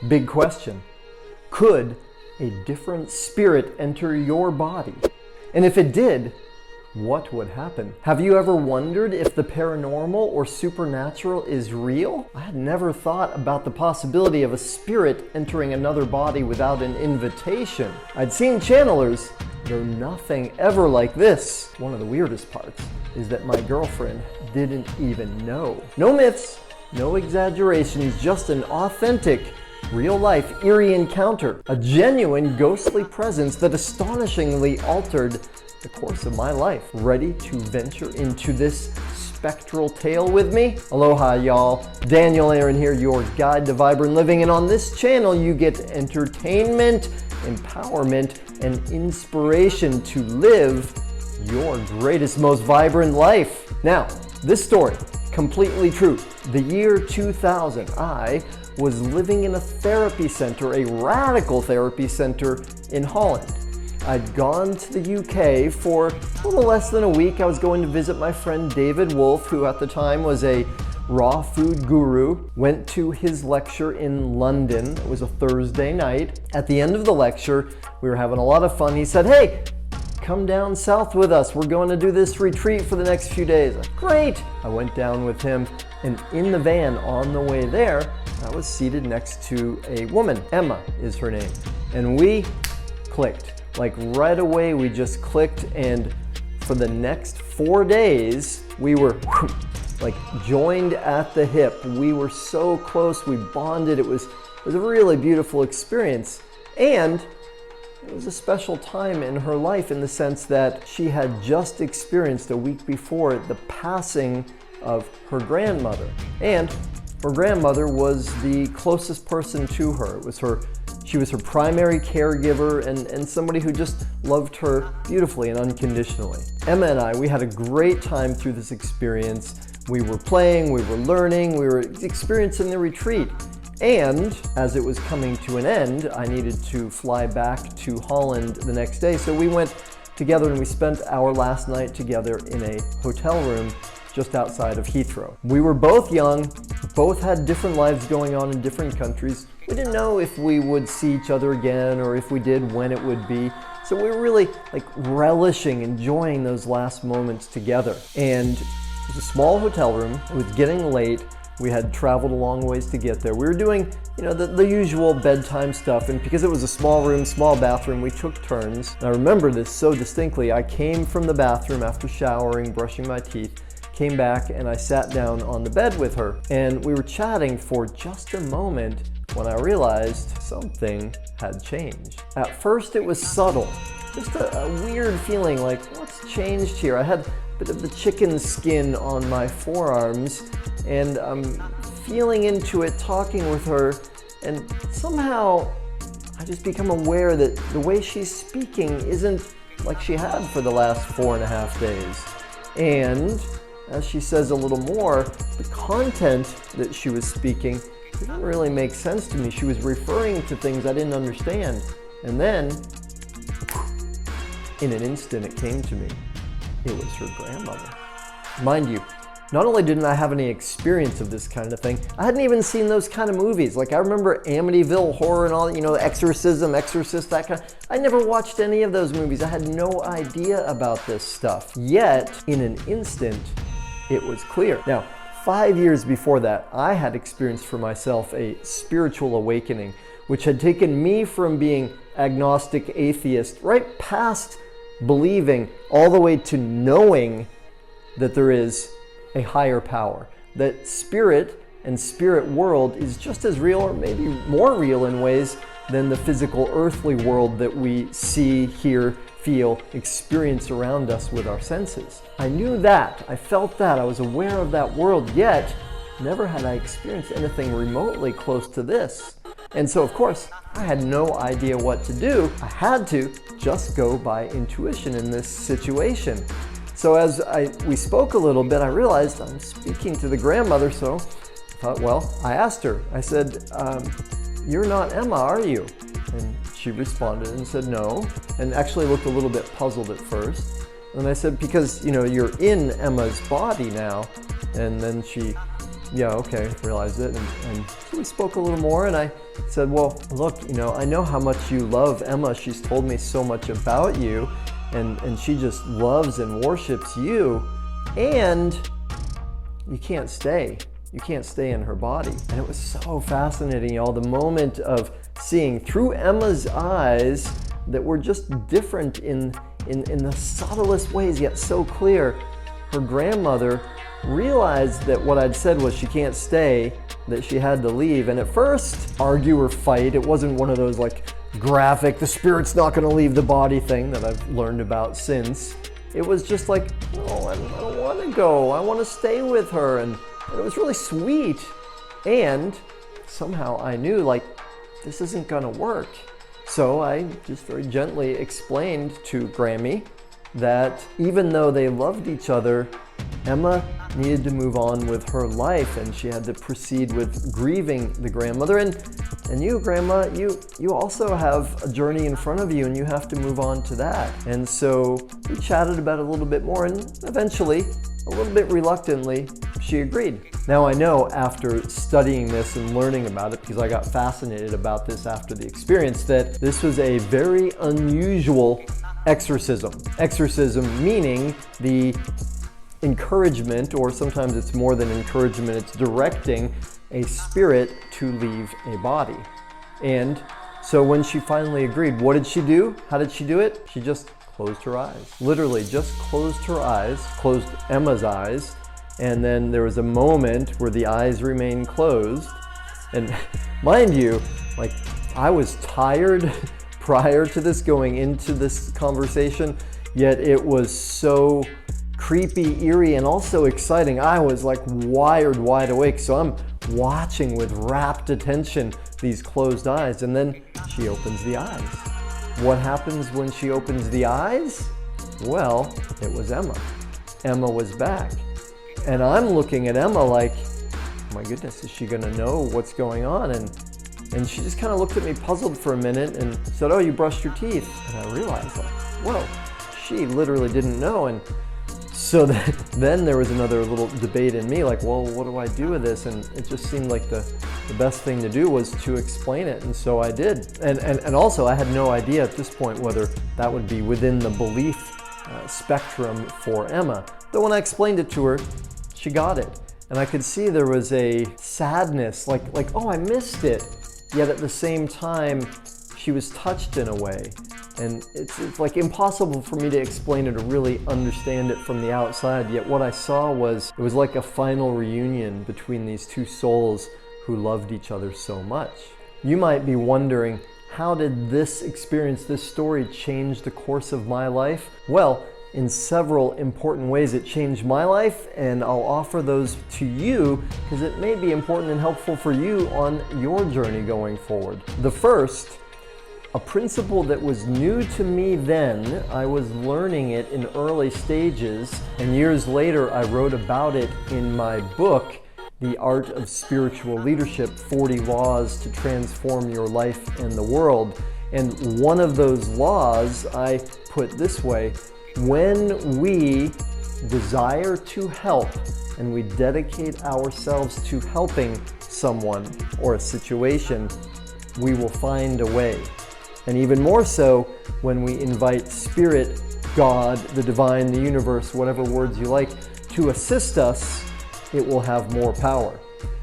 Big question. Could a different spirit enter your body? And if it did, what would happen? Have you ever wondered if the paranormal or supernatural is real? I had never thought about the possibility of a spirit entering another body without an invitation. I'd seen channelers, though nothing ever like this. One of the weirdest parts is that my girlfriend didn't even know. No myths, no exaggerations, just an authentic, real-life eerie encounter. A genuine ghostly presence that astonishingly altered the course of my life. Ready to venture into this spectral tale with me? Aloha, y'all. Daniel Aaron here, your guide to vibrant living, and on this channel you get entertainment, empowerment, and inspiration to live your greatest, most vibrant life. Now, this story, completely true. The year 2000, I was living in a therapy center, a radical therapy center in Holland. I'd gone to the UK for a little less than a week. I was going to visit my friend David Wolf, who at the time was a raw food guru. Went to his lecture in London. It was a Thursday night. At the end of the lecture, we were having a lot of fun. He said, "Hey, come down south with us. We're going to do this retreat for the next few days." Great! I went down with him, and in the van on the way there, I was seated next to a woman. Emma is her name. And we clicked. Like right away, we just clicked, and for the next 4 days, we were like joined at the hip. We were so close, we bonded. It was a really beautiful experience. And it was a special time in her life in the sense that she had just experienced a week before the passing of her grandmother. And her grandmother was the closest person to her. She was her primary caregiver and somebody who just loved her beautifully and unconditionally. Emma and I, we had a great time through this experience. We were playing, we were learning, we were experiencing the retreat. And as it was coming to an end, I needed to fly back to Holland the next day. So we went together and we spent our last night together in a hotel room just outside of Heathrow. We were both young, both had different lives going on in different countries. We didn't know if we would see each other again, or if we did, when it would be. So we were really like relishing, enjoying those last moments together. And it was a small hotel room. It was getting late. We had traveled a long ways to get there. We were doing, the usual bedtime stuff. And because it was a small room, small bathroom, we took turns. And I remember this so distinctly. I came from the bathroom after showering, brushing my teeth, came back, and I sat down on the bed with her. And we were chatting for just a moment when I realized something had changed. At first it was subtle, just a weird feeling like, what's changed here? I had a bit of the chicken skin on my forearms, and I'm feeling into it, talking with her, and somehow I just become aware that the way she's speaking isn't like she had for the last 4.5 days. And as she says a little more, the content that she was speaking didn't really make sense to me. She was referring to things I didn't understand. And then, in an instant, it came to me. It was her grandmother. Mind you, not only didn't I have any experience of this kind of thing, I hadn't even seen those kind of movies. Like I remember Amityville Horror and all, Exorcism, Exorcist, that kind of. I never watched any of those movies. I had no idea about this stuff. Yet, in an instant, it was clear. Now, 5 years before that, I had experienced for myself a spiritual awakening, which had taken me from being agnostic atheist right past believing all the way to knowing that there is a higher power, that spirit and spirit world is just as real, or maybe more real in ways than the physical earthly world that we see, hear, feel, experience around us with our senses. I knew that, I felt that, I was aware of that world, yet never had I experienced anything remotely close to this. And so of course, I had no idea what to do. I had to just go by intuition in this situation. So as we spoke a little bit, I realized I'm speaking to the grandmother, so I thought, well, I asked her, I said, "You're not Emma, are you?" And she responded and said no, and actually looked a little bit puzzled at first. And I said, because you're in Emma's body now. And then she yeah, okay, realized it. And so we spoke a little more, and I said, well, look, I know how much you love Emma. She's told me so much about you, and she just loves and worships you, and you can't stay. You can't stay in her body. And it was so fascinating, y'all, the moment of seeing through Emma's eyes that were just different in the subtlest ways, yet so clear. Her grandmother realized that what I'd said was she can't stay, that she had to leave. And at first, argue or fight. It wasn't one of those like graphic, the spirit's not gonna leave the body thing that I've learned about since. It was just like, no, I don't wanna go. I wanna stay with her. And it was really sweet. And somehow I knew, like, this isn't gonna work. So I just very gently explained to Grammy that even though they loved each other, Emma needed to move on with her life, and she had to proceed with grieving the grandmother. And you, Grandma, you also have a journey in front of you, and you have to move on to that. And so we chatted about it a little bit more, and eventually, a little bit reluctantly, she agreed. Now I know after studying this and learning about it, because I got fascinated about this after the experience, that this was a very unusual exorcism. Exorcism meaning the encouragement, or sometimes it's more than encouragement, it's directing a spirit to leave a body. And so when she finally agreed, what did she do? How did she do it? She just closed her eyes. Literally just closed her eyes, closed Emma's eyes, and then there was a moment where the eyes remained closed. And mind you, like, I was tired prior to this, going into this conversation, yet it was so creepy, eerie, and also exciting. I was like wired wide awake, so I'm watching with rapt attention these closed eyes, and then she opens the eyes. What happens when she opens the eyes? Well, it was Emma. Emma was back. And I'm looking at Emma like, oh my goodness, is she gonna know what's going on? And she just kind of looked at me puzzled for a minute and said, oh, you brushed your teeth. And I realized, like, whoa, she literally didn't know. And so then there was another little debate in me, like, well, what do I do with this? And it just seemed like the best thing to do was to explain it. And so I did. And also I had no idea at this point whether that would be within the belief spectrum for Emma. Though when I explained it to her, she got it. And I could see there was a sadness, like, oh, I missed it. Yet at the same time, she was touched in a way. And it's like impossible for me to explain it or really understand it from the outside. Yet what I saw was, it was like a final reunion between these two souls who loved each other so much. You might be wondering, how did this experience, this story, change the course of my life? Well, in several important ways it changed my life, and I'll offer those to you because it may be important and helpful for you on your journey going forward. The first, a principle that was new to me then, I was learning it in early stages, and years later I wrote about it in my book, The Art of Spiritual Leadership, 40 Laws to Transform Your Life and the World. And one of those laws I put this way: when we desire to help and we dedicate ourselves to helping someone or a situation, we will find a way. And even more so, when we invite Spirit, God, the divine, the universe, whatever words you like, to assist us, it will have more power.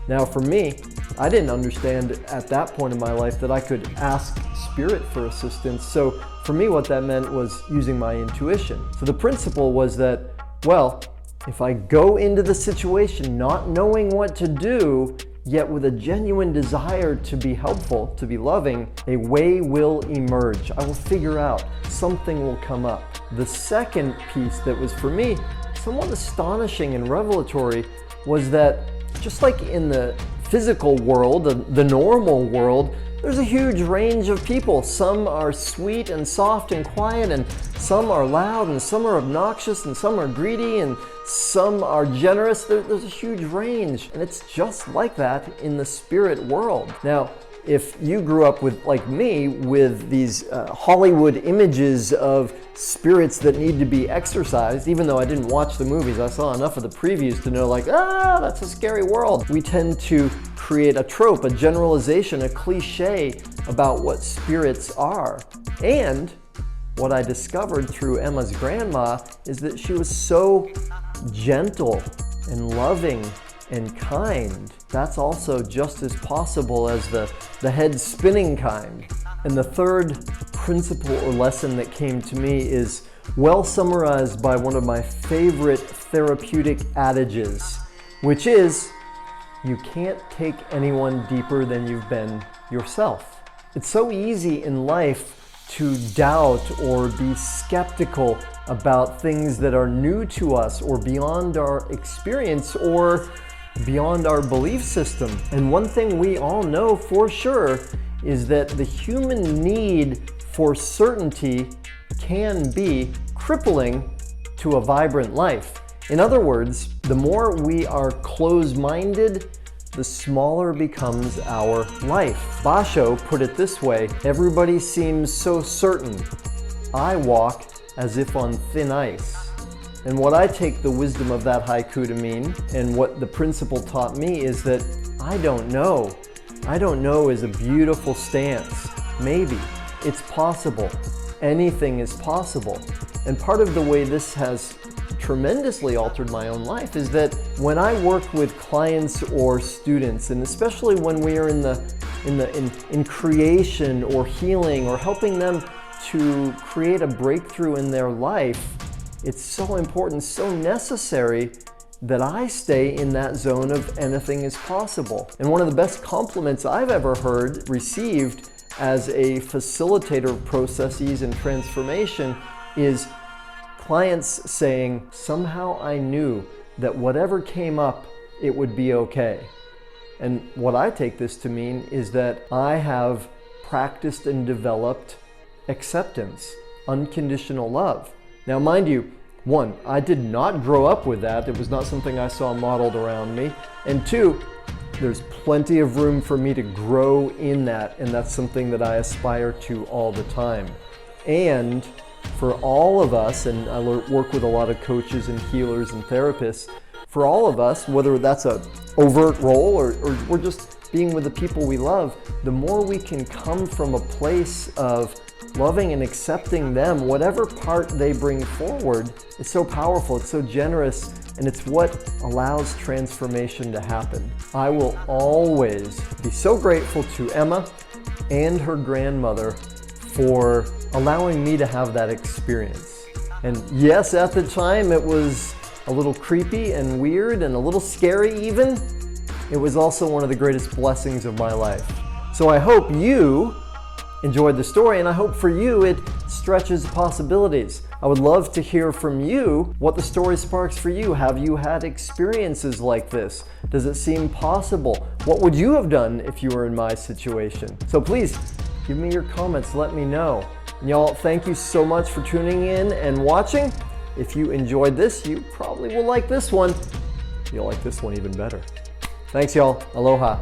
Now for me, I didn't understand at that point in my life that I could ask Spirit for assistance. So for me, what that meant was using my intuition. So the principle was that, well, if I go into the situation not knowing what to do, yet with a genuine desire to be helpful, to be loving, a way will emerge. I will figure out, something will come up. The second piece that was for me somewhat astonishing and revelatory was that just like in the physical world, the normal world, there's a huge range of people. Some are sweet and soft and quiet, and some are loud, and some are obnoxious, and some are greedy, and some are generous. There's a huge range, and it's just like that in the spirit world. Now, if you grew up with, like me, with these Hollywood images of spirits that need to be exorcised, even though I didn't watch the movies, I saw enough of the previews to know, like, that's a scary world. We tend to create a trope, a generalization, a cliche about what spirits are. And what I discovered through Emma's grandma is that she was so gentle and loving and kind. That's also just as possible as the head spinning kind. And the third principle or lesson that came to me is well summarized by one of my favorite therapeutic adages, which is, you can't take anyone deeper than you've been yourself. It's so easy in life to doubt or be skeptical about things that are new to us or beyond our experience or beyond our belief system. And one thing we all know for sure is that the human need for certainty can be crippling to a vibrant life. In other words, the more we are closed-minded, the smaller becomes our life. Basho put it this way: everybody seems so certain. I walk as if on thin ice. And what I take the wisdom of that haiku to mean, and what the principle taught me, is that I don't know. I don't know is a beautiful stance. Maybe. It's possible. Anything is possible. And part of the way this has tremendously altered my own life is that when I work with clients or students, and especially when we are in creation or healing or helping them to create a breakthrough in their life, it's so important, so necessary that I stay in that zone of anything is possible. And one of the best compliments I've ever heard received as a facilitator of processes and transformation is clients saying, somehow I knew that whatever came up, it would be okay. And what I take this to mean is that I have practiced and developed acceptance, unconditional love. Now, mind you, one, I did not grow up with that. It was not something I saw modeled around me. And two, there's plenty of room for me to grow in that, and that's something that I aspire to all the time. And for all of us, and I work with a lot of coaches and healers and therapists, for all of us, whether that's an overt role or we're just being with the people we love, the more we can come from a place of loving and accepting them, whatever part they bring forward, it's so powerful, it's so generous, and it's what allows transformation to happen. I will always be so grateful to Emma and her grandmother for allowing me to have that experience. And yes, at the time it was a little creepy and weird and a little scary even. It was also one of the greatest blessings of my life. So I hope you enjoyed the story, and I hope for you it stretches possibilities. I would love to hear from you what the story sparks for you. Have you had experiences like this? Does it seem possible? What would you have done if you were in my situation? So please give me your comments, let me know. And y'all, thank you so much for tuning in and watching. If you enjoyed this, you probably will like this one. You'll like this one even better. Thanks, y'all. Aloha.